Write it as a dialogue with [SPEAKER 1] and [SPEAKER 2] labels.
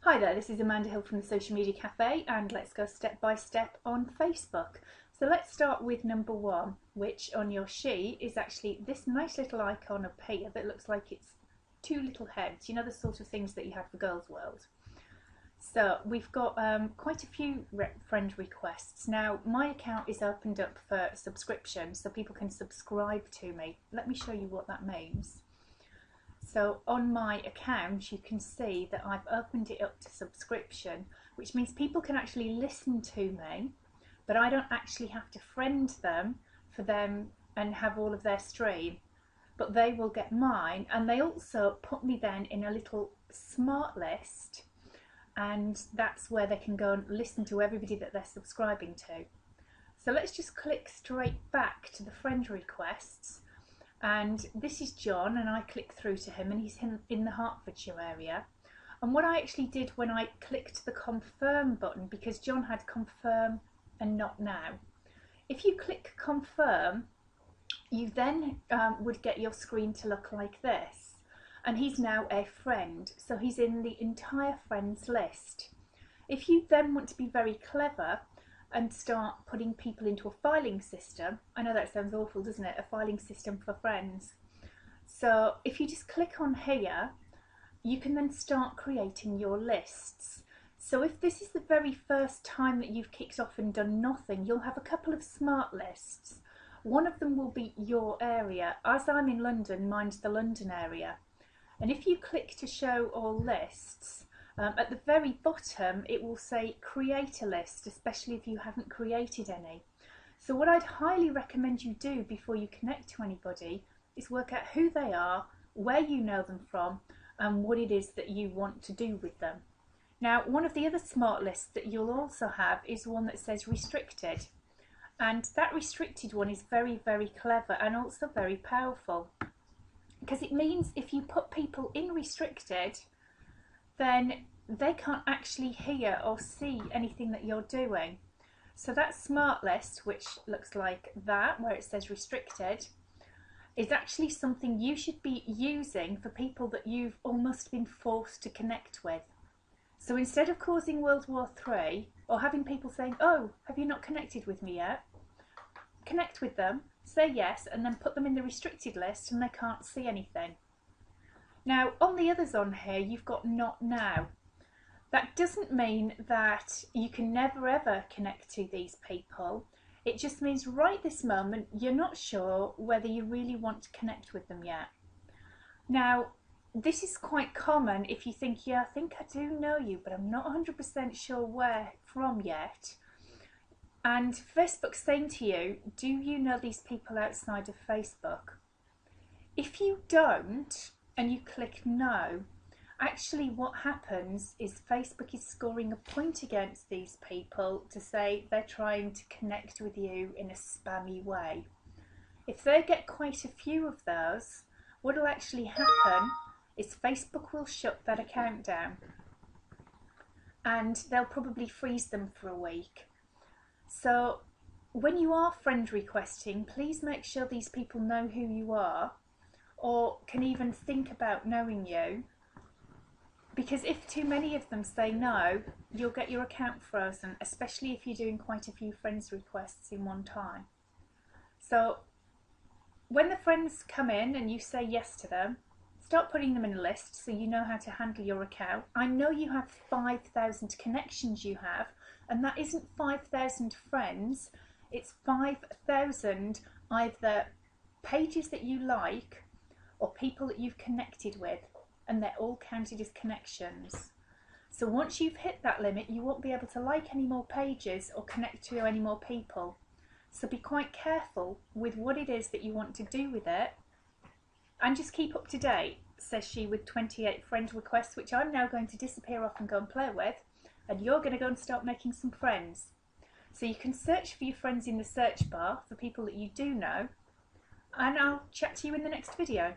[SPEAKER 1] Hi there, this is Amanda Hill from the Social Media Cafe, and let's go step by step on Facebook. So let's start with number one, which on your sheet is actually this nice little icon up here that looks like it's two little heads, you know, the sort of things that you had for Girls World. So we've got quite a few friend requests. Now my account is opened up for subscription, so people can subscribe to me. Let me show you what that means. So on my account you can see that I've opened it up to subscription, which means people can actually listen to me, but I don't actually have to friend them for them and have all of their stream, but they will get mine, and they also put me then in a little smart list, and that's where they can go and listen to everybody that they're subscribing to. So let's just click straight back to the friend requests. And this is John, and I click through to him, and he's in the Hertfordshire area. And what I actually did when I clicked the confirm button, because John had confirm and not now, if you click confirm, you then would get your screen to look like this, and he's now a friend, so he's in the entire friends list. If you then want to be very clever and start putting people into a filing system, I know that sounds awful, doesn't it? A filing system for friends. So if you just click on here, you can then start creating your lists. So if this is the very first time that you've kicked off and done nothing, you'll have a couple of smart lists. One of them will be your area. As I'm in London, mine's the London area. And if you click to show all lists, at the very bottom it will say create a list, especially if you haven't created any. So what I'd highly recommend you do before you connect to anybody is work out who they are, where you know them from, and what it is that you want to do with them. Now, one of the other smart lists that you'll also have is one that says restricted, and that restricted one is very, very clever and also very powerful, because it means if you put people in restricted, then they can't actually hear or see anything that you're doing. So that smart list, which looks like that, where it says restricted, is actually something you should be using for people that you've almost been forced to connect with. So instead of causing World War III or having people saying, oh, have you not connected with me yet? Connect with them, say yes, and then put them in the restricted list and they can't see anything. Now, on the others on here, you've got not now. That doesn't mean that you can never ever connect to these people. It just means right this moment, you're not sure whether you really want to connect with them yet. Now, this is quite common if you think, yeah, I think I do know you, but I'm not 100% sure where from yet. And Facebook's saying to you, do you know these people outside of Facebook? If you don't, and you click no, actually what happens is Facebook is scoring a point against these people to say they're trying to connect with you in a spammy way. If they get quite a few of those, what will actually happen is Facebook will shut that account down, and they'll probably freeze them for a week. So when you are friend requesting, please make sure these people know who you are, or can even think about knowing you, because if too many of them say no, you'll get your account frozen, especially if you're doing quite a few friends requests in one time. So when the friends come in and you say yes to them, start putting them in a list so you know how to handle your account. I know you have 5,000 connections you have, and that isn't 5,000 friends, it's 5,000 either pages that you like or people that you've connected with, and they're all counted as connections. So once you've hit that limit, you won't be able to like any more pages or connect to any more people. So be quite careful with what it is that you want to do with it, and just keep up to date, says she with 28 friend requests, which I'm now going to disappear off and go and play with, and you're going to go and start making some friends. So you can search for your friends in the search bar for people that you do know, and I'll chat to you in the next video.